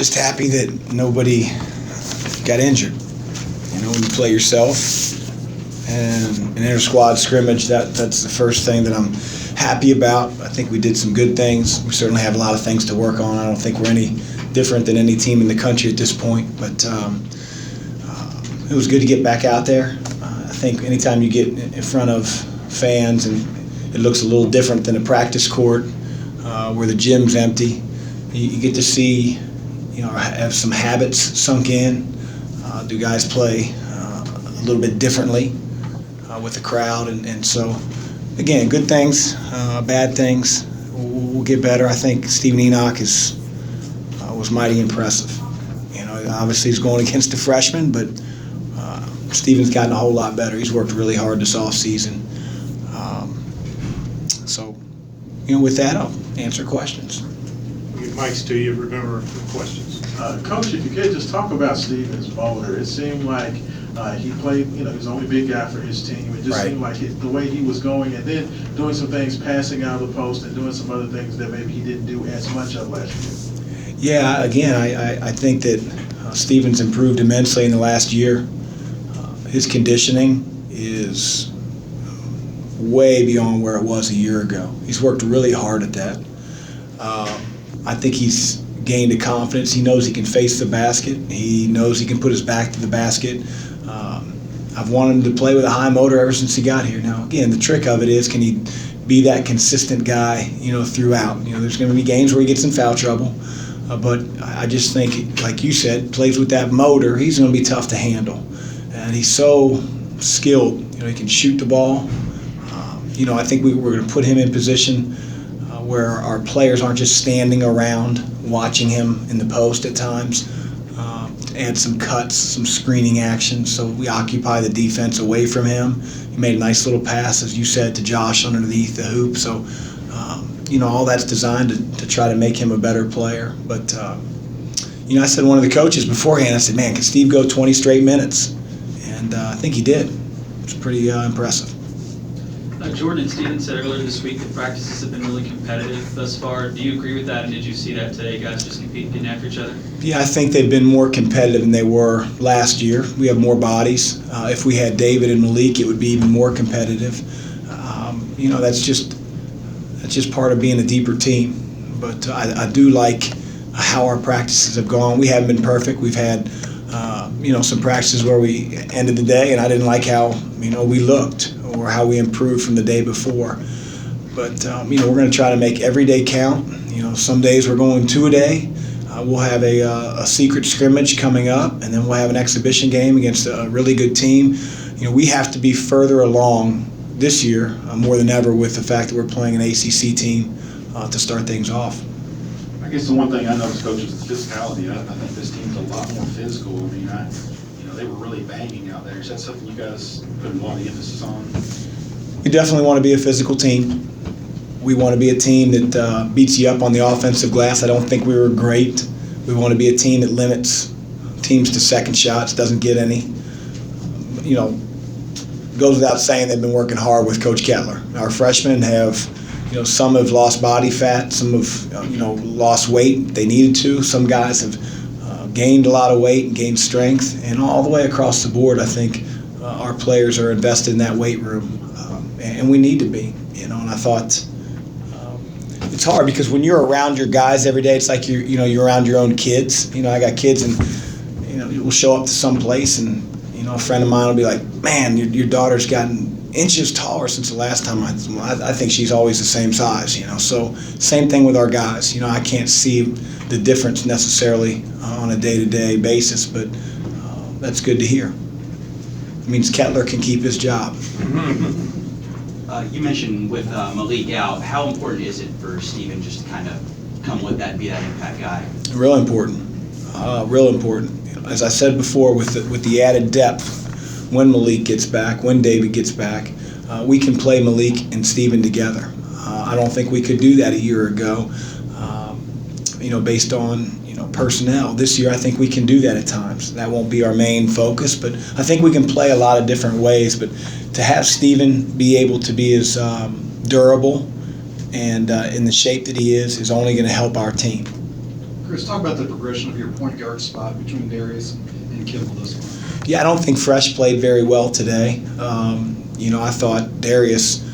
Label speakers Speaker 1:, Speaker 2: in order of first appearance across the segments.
Speaker 1: just happy that nobody got injured. You know, when you play yourself and an inter-squad scrimmage, that's the first thing that I'm happy about. I think we did some good things. We certainly have a lot of things to work on. I don't think we're any different than any team in the country at this point, but it was good to get back out there. I think anytime you get in front of fans and it looks a little different than a practice court where the gym's empty, you get to see, you know, have some habits sunk in. Do guys play a little bit differently with the crowd? And so, again, good things, bad things. We'll get better. I think Stephen Enoch was mighty impressive. You know, obviously he's going against a freshman, but Stephen's gotten a whole lot better. He's worked really hard this offseason. So, you know, with that, I'll answer questions.
Speaker 2: Mike's to you. Remember the questions.
Speaker 3: Coach, if you could just talk about Stephen's motor. It seemed like he played, you know, he was the only big guy for his team. It just seemed like the way he was going and then doing some things, passing out of the post and doing some other things that maybe he didn't do as much of last year.
Speaker 1: Yeah, again, I think that Stephen's improved immensely in the last year. His conditioning is way beyond where it was a year ago. He's worked really hard at that. I think he's gained a confidence. He knows he can face the basket. He knows he can put his back to the basket. I've wanted him to play with a high motor ever since he got here. Now, again, the trick of it is, can he be that consistent guy, you know, throughout? You know, there's going to be games where he gets in foul trouble, but I just think, like you said, plays with that motor, he's going to be tough to handle. And he's so skilled. You know, he can shoot the ball. You know, I think we're going to put him in position where our players aren't just standing around watching him in the post at times. Add some cuts, some screening action, so we occupy the defense away from him. He made a nice little pass, as you said, to Josh underneath the hoop. So, you know, all that's designed to try to make him a better player. But, you know, I said to one of the coaches beforehand, I said, man, can Steve go 20 straight minutes? And I think he did. It's pretty impressive.
Speaker 4: Jordan and Steven said earlier this week that practices have been really competitive thus far. Do you agree with that, and did you see that today, guys just competing, getting after each other? Yeah,
Speaker 1: I think they've been more competitive than they were last year. We have more bodies. If we had David and Malik, it would be even more competitive. You know, that's just part of being a deeper team. But I do like how our practices have gone. We haven't been perfect. We've had you know, some practices where we ended the day and I didn't like how, you know, we looked or how we improved from the day before. But, you know, we're going to try to make every day count. You know, some days we're going 2 a day. We'll have a secret scrimmage coming up, and then we'll have an exhibition game against a really good team. You know, we have to be further along this year more than ever with the fact that we're playing an ACC team to start things off.
Speaker 5: I guess the one thing I noticed, Coach, is the physicality. I think this team's a lot more physical. I mean, you know, they were really banging out there. Is that something you guys put a lot of emphasis on?
Speaker 1: We definitely want to be a physical team. We want to be a team that beats you up on the offensive glass. I don't think we were great. We want to be a team that limits teams to second shots, doesn't get any. You know, goes without saying they've been working hard with Coach Kettler. Our freshmen have, you know, some have lost body fat, some have, you know, lost weight. They needed to. Some guys have gained a lot of weight and gained strength. And all the way across the board, I think our players are invested in that weight room, and we need to be. You know, and I thought it's hard because when you're around your guys every day, it's like you're around your own kids. You know, I got kids, and you know, we'll show up to some place, and you know, a friend of mine will be like, "Man, your daughter's gotten inches taller since the last time I think she's always the same size." You know, so same thing with our guys. You know, I can't see the difference necessarily on a day-to-day basis, but that's good to hear. It means Kettler can keep his job.
Speaker 6: You mentioned with Malik out, how important is it for Steven just to kind of come with that and be that impact guy?
Speaker 1: Real important. Real important. You know, as I said before, with the added depth, when Malik gets back, when David gets back, we can play Malik and Steven together. I don't think we could do that a year ago, you know, based on, you know, personnel. This year I think we can do that at times. That won't be our main focus, but I think we can play a lot of different ways. But to have Steven be able to be as durable and in the shape that he is only going to help our team.
Speaker 7: Chris, talk about the progression of your point guard spot between Darius and Kimball this one.
Speaker 1: Yeah, I don't think Fresh played very well today. I thought Darius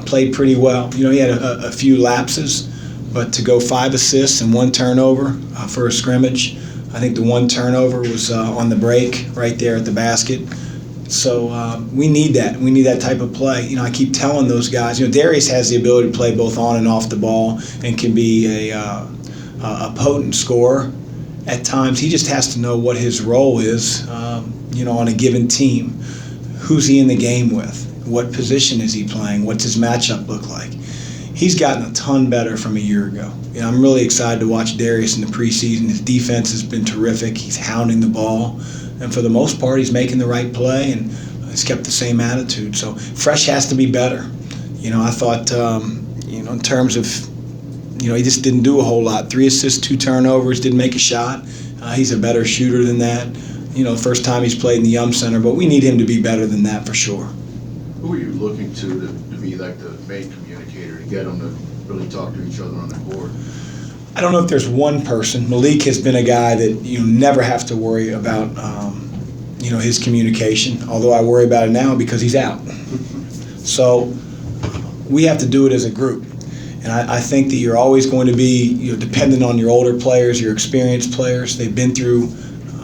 Speaker 1: played pretty well. He had a few lapses, but to go 5 assists and 1 turnover for a scrimmage, I think the 1 turnover was on the break right there at the basket. So we need that. We need that type of play. I keep telling those guys, Darius has the ability to play both on and off the ball and can be a potent scorer at times. He just has to know what his role is, on a given team. Who's he in the game with? What position is he playing? What's his matchup look like? He's gotten a ton better from a year ago. I'm really excited to watch Darius in the preseason. His defense has been terrific. He's hounding the ball. And for the most part, he's making the right play and he's kept the same attitude. So Fresh has to be better. I thought, in terms of, he just didn't do a whole lot. 3 assists, 2 turnovers, didn't make a shot. He's a better shooter than that. First time he's played in the Yum Center, but we need him to be better than that for sure.
Speaker 8: Who are you looking to be like the main communicator, to get them to really talk to each other on the court?
Speaker 1: I don't know if there's one person. Malik has been a guy that you never have to worry about, his communication, although I worry about it now because he's out. So we have to do it as a group. And I think that you're always going to be dependent on your older players, your experienced players. They've been through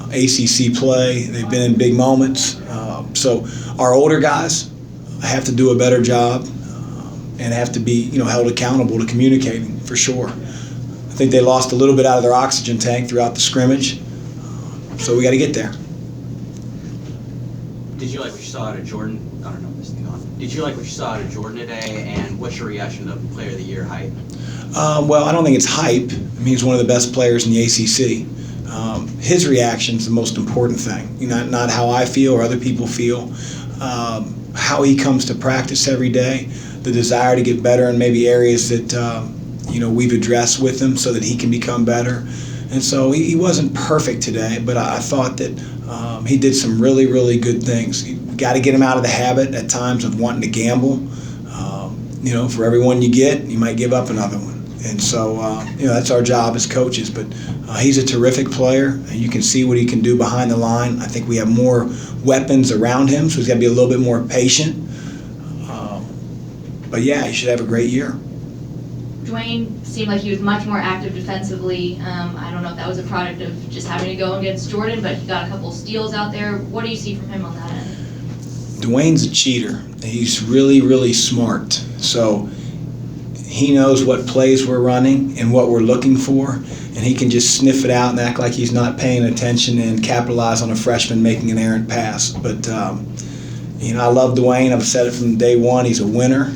Speaker 1: ACC play. They've been in big moments. So our older guys have to do a better job and have to be held accountable to communicating for sure. I think they lost a little bit out of their oxygen tank throughout the scrimmage, so we got to get there.
Speaker 6: Did you like what you saw out of Jordan? I don't know if this thing on. Did you like what you saw out of Jordan today, and what's your reaction to the Player of the Year hype?
Speaker 1: Well, I don't think it's hype. He's one of the best players in the ACC. His reaction is the most important thing. Not how I feel or other people feel. How he comes to practice every day, the desire to get better in maybe areas that we've addressed with him so that he can become better. And so he wasn't perfect today, but I thought that he did some really, really good things. You got to get him out of the habit at times of wanting to gamble. For every one you get, you might give up another one. And so, that's our job as coaches. But he's a terrific player, and you can see what he can do behind the line. I think we have more weapons around him, so he's got to be a little bit more patient. But yeah, he should have a great year.
Speaker 9: Dwayne seemed like he was much more active defensively. I don't know if that was a product of just having to go against Jordan, but he got a couple steals out there. What do you see from him on that end?
Speaker 1: Dwayne's a cheater. He's really, really smart. So he knows what plays we're running and what we're looking for, and he can just sniff it out and act like he's not paying attention and capitalize on a freshman making an errant pass. But, I love Dwayne. I've said it from day one. He's a winner.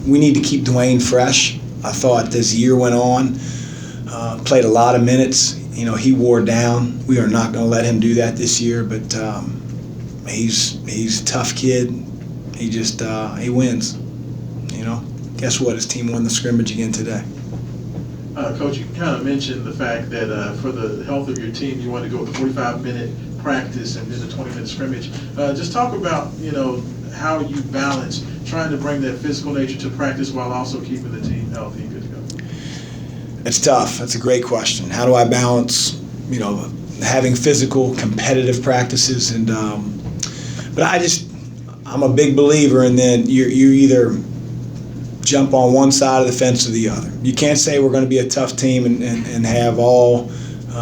Speaker 1: We need to keep Dwayne fresh. I thought as the year went on, played a lot of minutes. He wore down. We are not going to let him do that this year, but he's a tough kid. He just he wins. Guess what? His team won the scrimmage again today.
Speaker 3: Coach, you kind of mentioned the fact that for the health of your team, you wanted to go with a 45-minute practice and then a 20-minute scrimmage. Just talk about, how you balance trying to bring that physical nature to practice while also keeping the team healthy and good to go.
Speaker 1: It's tough. That's a great question. How do I balance, having physical, competitive practices and, but I'm a big believer in then you either jump on one side of the fence or the other. You can't say we're going to be a tough team and have all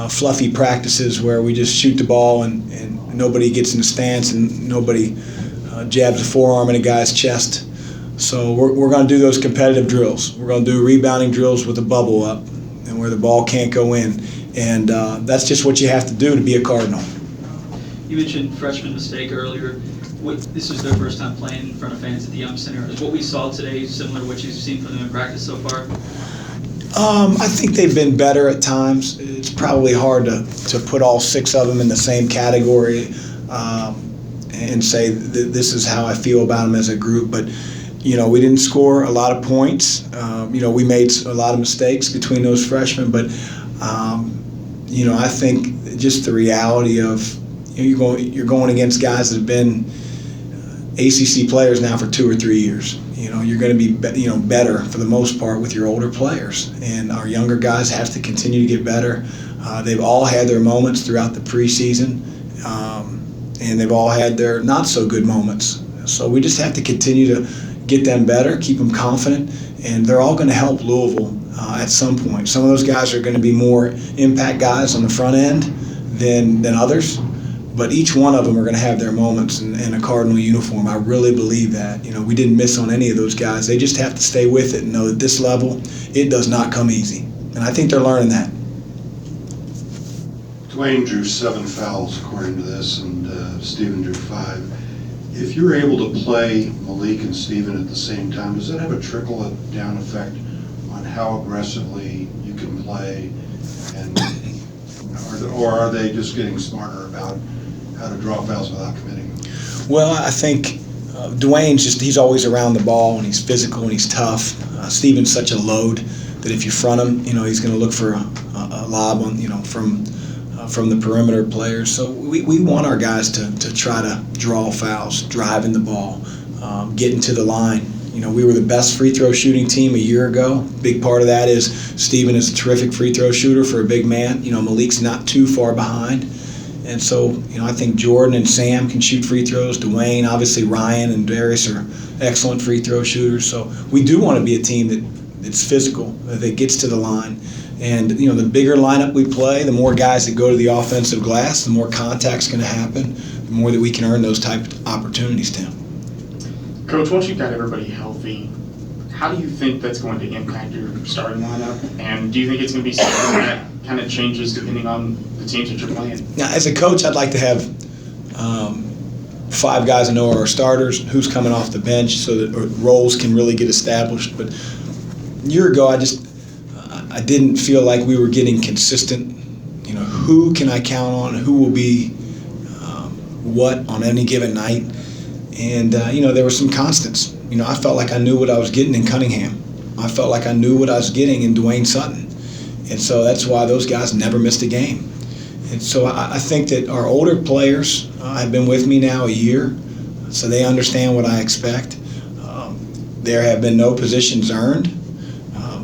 Speaker 1: fluffy practices where we just shoot the ball and nobody gets in the stance and nobody jabs a forearm in a guy's chest. So we're going to do those competitive drills. We're going to do rebounding drills with the bubble up and where the ball can't go in. And that's just what you have to do to be a Cardinal.
Speaker 4: You mentioned freshman mistake earlier. This is their first time playing in front of fans at the Yum Center. Is what we saw today similar to what you've seen from them in practice so far?
Speaker 1: I think they've been better at times. It's probably hard to put all 6 of them in the same category and say this is how I feel about them as a group. But, we didn't score a lot of points. We made a lot of mistakes between those freshmen. But, I think just the reality of you're going against guys that have been ACC players now for 2 or 3 years. You're going to be better for the most part with your older players, and our younger guys have to continue to get better. They've all had their moments throughout the preseason, and they've all had their not so good moments. So we just have to continue to get them better, keep them confident, and they're all going to help Louisville at some point. Some of those guys are going to be more impact guys on the front end than others, but each one of them are going to have their moments in a Cardinal uniform. I really believe that. We didn't miss on any of those guys. They just have to stay with it and know that this level, it does not come easy. And I think they're learning that.
Speaker 10: Dwayne drew 7 fouls according to this, and Stephen drew 5. If you're able to play Malik and Stephen at the same time, does that have a trickle-down effect on how aggressively you can play, or are they just getting smarter about how to draw fouls without committing them?
Speaker 1: Well, I think Dwayne's he's always around the ball, and he's physical and he's tough. Stephen's such a load that if you front him, he's going to look for a lob on, from the perimeter players. So we want our guys to try to draw fouls, driving the ball, getting to the line. We were the best free throw shooting team a year ago. Big part of that is Stephen is a terrific free throw shooter for a big man. Malik's not too far behind. And so, I think Jordan and Sam can shoot free throws. Dwayne, obviously Ryan and Darius are excellent free throw shooters. So we do want to be a team that's physical, that gets to the line. And, the bigger lineup we play, the more guys that go to the offensive glass, the more contact's going to happen, the more that we can earn those type of opportunities, Tim.
Speaker 11: Coach, once you've got everybody healthy, how do you think that's going to impact your starting lineup? And do you think it's going to be something that kind of changes depending on the teams that you're playing?
Speaker 1: Now, as a coach, I'd like to have 5 guys I know are our starters, who's coming off the bench, so that roles can really get established. But a year ago, I didn't feel like we were getting consistent. Who can I count on? Who will be what on any given night? And, there were some constants. I felt like I knew what I was getting in Cunningham. I felt like I knew what I was getting in Dwayne Sutton. And so that's why those guys never missed a game. And so I think that our older players have been with me now a year, so they understand what I expect. There have been no positions earned.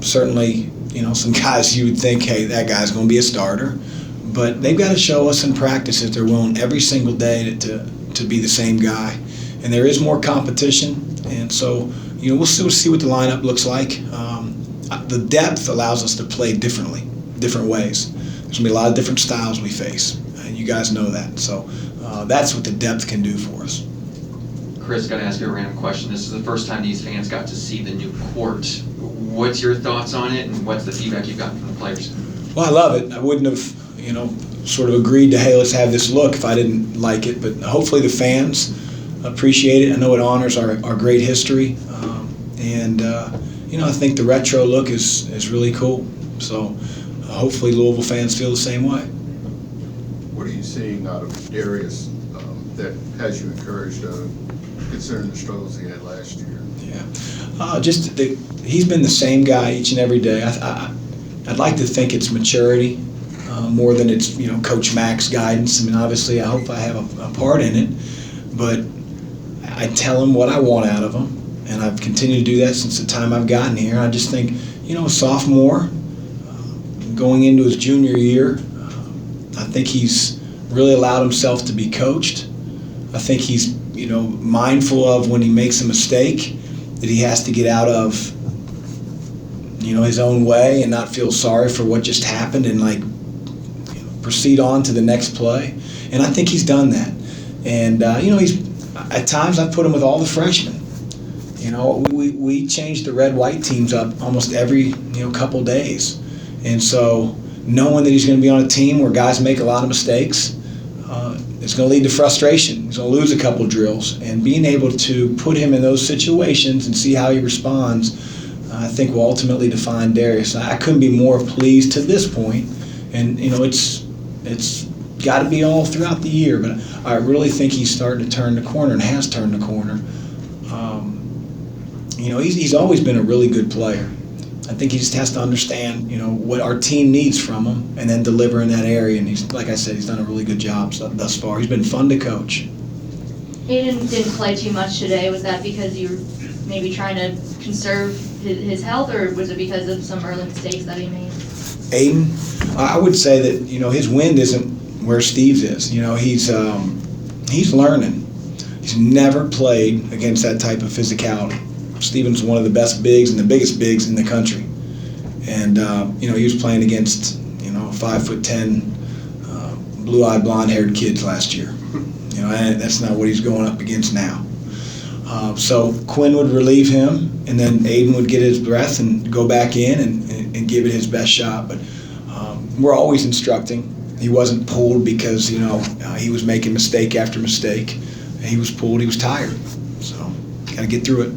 Speaker 1: Certainly, some guys you would think, hey, that guy's going to be a starter. But they've got to show us in practice that they're willing every single day to be the same guy. And there is more competition, and so we'll still see what the lineup looks like. The depth allows us to play different ways. There's going to be a lot of different styles we face, and you guys know that. So that's what the depth can do for us.
Speaker 12: Chris, got to ask you a random question. This is the first time these fans got to see the new court. What's your thoughts on it, and what's the feedback you've gotten from the players?
Speaker 1: Well, I love it. I wouldn't have, sort of agreed to, hey, let's have this look if I didn't like it. But hopefully the fans appreciate it. I know it honors our great history, and I think the retro look is really cool. So hopefully Louisville fans feel the same way.
Speaker 8: What are you seeing out of Darius that has you encouraged, considering the struggles he had last year?
Speaker 1: Yeah, he's been the same guy each and every day. I'd like to think it's maturity more than it's Coach Mack's guidance. I mean, obviously, I hope I have a part in it, but I tell him what I want out of him, and I've continued to do that since the time I've gotten here. I just think, a sophomore going into his junior year, I think he's really allowed himself to be coached. I think he's, mindful of when he makes a mistake that he has to get out of, his own way and not feel sorry for what just happened and proceed on to the next play. And I think he's done that. And, at times I've put him with all the freshmen. We changed the red-white teams up almost every, couple days. And so knowing that he's going to be on a team where guys make a lot of mistakes, it's going to lead to frustration. He's going to lose a couple drills. And being able to put him in those situations and see how he responds, I think will ultimately define Darius. I couldn't be more pleased to this point. And, it's got to be all throughout the year, but I really think he's starting to turn the corner and has turned the corner. He's always been a really good player. I think he just has to understand, what our team needs from him and then deliver in that area. And he's, like I said, he's done a really good job thus far. He's been fun to coach.
Speaker 9: Aiden didn't play too much today. Was that because you were maybe trying to conserve his health, or was it because of some early mistakes that he made?
Speaker 1: Aiden, I would say that, his wind isn't where Steve's is. He's learning. He's never played against that type of physicality. Steven's one of the best bigs and the biggest bigs in the country. And, he was playing against, 5'10", blue-eyed, blonde-haired kids last year. And that's not what he's going up against now. So Quinn would relieve him, and then Aiden would get his breath and go back in and give it his best shot. But we're always instructing. He wasn't pulled because, he was making mistake after mistake. He was pulled, he was tired. So, got to get through it.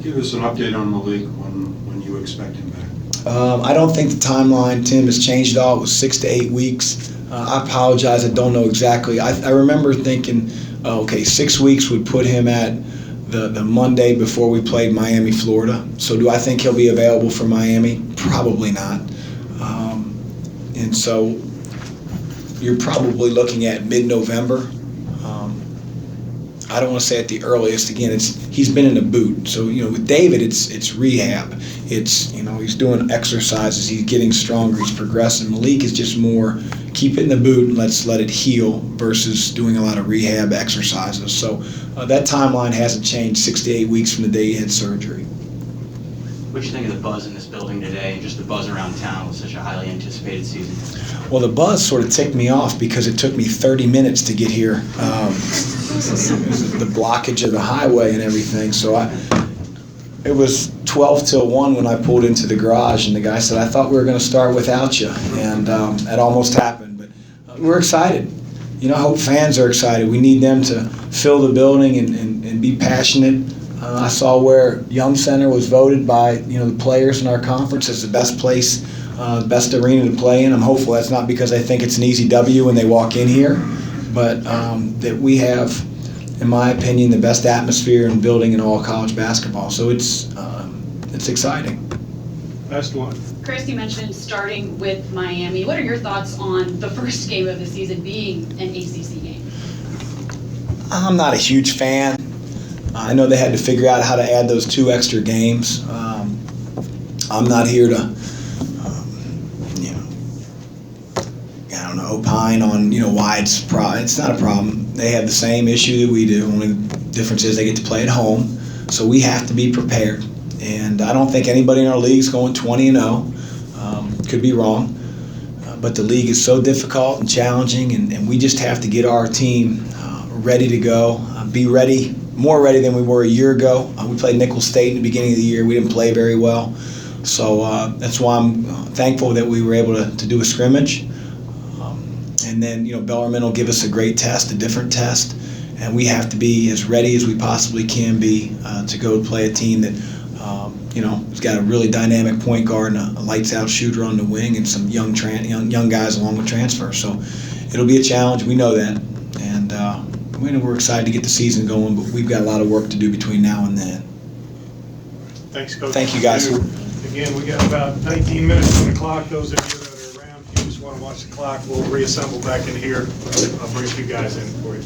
Speaker 10: Give us an update on Malik when you expect him back.
Speaker 1: I don't think the timeline, Tim, has changed at all. It was 6 to 8 weeks. I apologize, I don't know exactly. I remember thinking, 6 weeks would put him at the Monday before we played Miami, Florida. So do I think he'll be available for Miami? Probably not. And so you're probably looking at mid-November. I don't want to say at the earliest. Again, he's been in a boot. So, with David, it's rehab. It's, he's doing exercises. He's getting stronger. He's progressing. Malik is just more keep it in the boot and let's let it heal versus doing a lot of rehab exercises. So that timeline hasn't changed 6 to 8 weeks from the day he had surgery.
Speaker 6: What do you think of the buzz in this building today and just the buzz around town with such a highly anticipated season?
Speaker 1: Well, the buzz sort of ticked me off because it took me 30 minutes to get here. The blockage of the highway and everything. So it was 12 till 1 when I pulled into the garage, and the guy said, I thought we were going to start without you. And that almost happened. But we're excited. I hope fans are excited. We need them to fill the building and be passionate. I saw where Young Center was voted by the players in our conference as the best place, best arena to play in. I'm hopeful that's not because I think it's an easy W when they walk in here, but that we have, in my opinion, the best atmosphere and building in all college basketball. So it's exciting.
Speaker 2: Last one.
Speaker 13: Chris, you mentioned starting with Miami. What are your thoughts on the first game of the season being an ACC game?
Speaker 1: I'm not a huge fan. I know they had to figure out how to add those 2 extra games. I'm not here to, opine on, why it's not a problem. They have the same issue that we do. Only difference is they get to play at home. So we have to be prepared. And I don't think anybody in our league is going 20-0. Could be wrong. But the league is so difficult and challenging, and we just have to get our team ready to go, be ready, more ready than we were a year ago. We played Nicholls State in the beginning of the year. We didn't play very well. So that's why I'm thankful that we were able to do a scrimmage. And then, Bellarmine will give us a great test, a different test. And we have to be as ready as we possibly can be to go play a team that, has got a really dynamic point guard and a lights-out shooter on the wing and some young guys along with transfers. So it'll be a challenge. We know that. And we're excited to get the season going, but we've got a lot of work to do between now and then.
Speaker 2: Thanks, Coach.
Speaker 1: Thank you, guys.
Speaker 2: Again, we got about 19 minutes on the clock. Those of you that are around, if you just want to watch the clock, we'll reassemble back in here. I'll bring you guys in for you.